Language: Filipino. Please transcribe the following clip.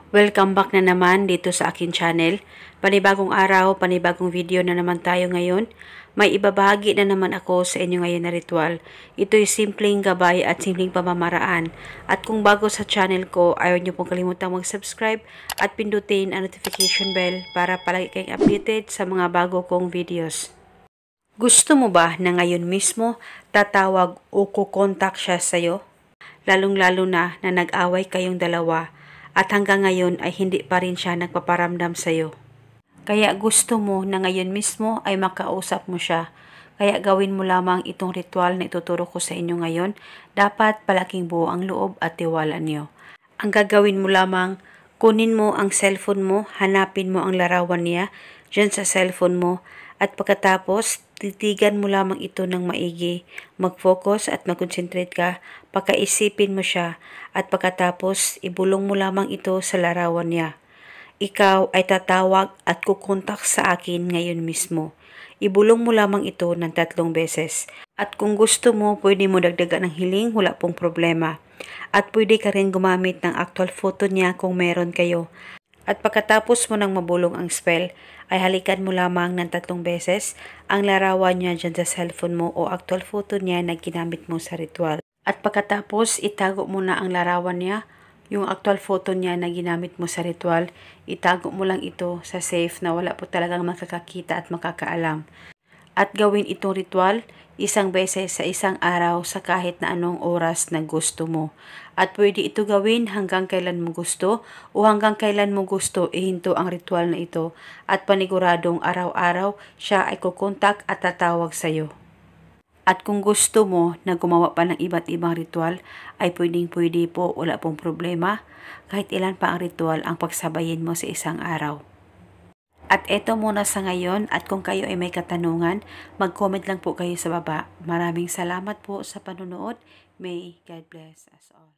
Welcome back na naman dito sa akin channel. Panibagong araw, panibagong video na naman tayo ngayon. May ibabahagi na naman ako sa inyo ngayon na ritual. Ito'y simpleng gabay at simpleng pamamaraan. At kung bago sa channel ko, ayaw nyo pong kalimutang mag-subscribe at pindutin ang notification bell para palagi kayong updated sa mga bago kong videos. Gusto mo ba na ngayon mismo tatawag o kukontak siya sa'yo? Lalong-lalo na nag-away kayong dalawa at hanggang ngayon ay hindi pa rin siya nagpaparamdam sa'yo. Kaya gusto mo na ngayon mismo ay makausap mo siya. Kaya gawin mo lamang itong ritual na ituturo ko sa inyo ngayon. Dapat palaking buo ang loob at tiwala niyo. Ang gagawin mo lamang, kunin mo ang cellphone mo, hanapin mo ang larawan niya dyan sa cellphone mo. At pagkatapos, titigan mo lamang ito ng maigi. Mag-focus at mag-concentrate ka, pagkaisipin mo siya. At pagkatapos, ibulong mo lamang ito sa larawan niya. Ikaw ay tatawag at kukontak sa akin ngayon mismo. Ibulong mo lamang ito ng 3 beses. At kung gusto mo, pwede mo dagdagan ng hiling, wala pong problema. At pwede ka rin gumamit ng actual photo niya kung meron kayo. At pagkatapos mo nang mabulong ang spell, ay halikan mo lamang ng 3 beses ang larawan niya dyan sa cellphone mo o actual photo niya na ginamit mo sa ritual. At pagkatapos, itago mo na ang larawan niya, yung actual photo niya na ginamit mo sa ritual, itago mo lang ito sa safe na wala po talagang makakakita at makakaalam. At gawin itong ritual 1 beses sa isang araw sa kahit na anong oras na gusto mo. At pwede ito gawin hanggang kailan mo gusto o hanggang kailan mo gusto ihinto ang ritual na ito at paniguradong araw-araw siya ay kukontak at tatawag sa iyo. At kung gusto mo na gumawa pa ng iba't ibang ritual ay pwedeng-pwede po, wala pong problema. Kahit ilan pa ang ritual ang pagsabayin mo sa isang araw. At eto muna sa ngayon, at kung kayo ay may katanungan, mag-comment lang po kayo sa baba. Maraming salamat po sa panonood. May God bless us all.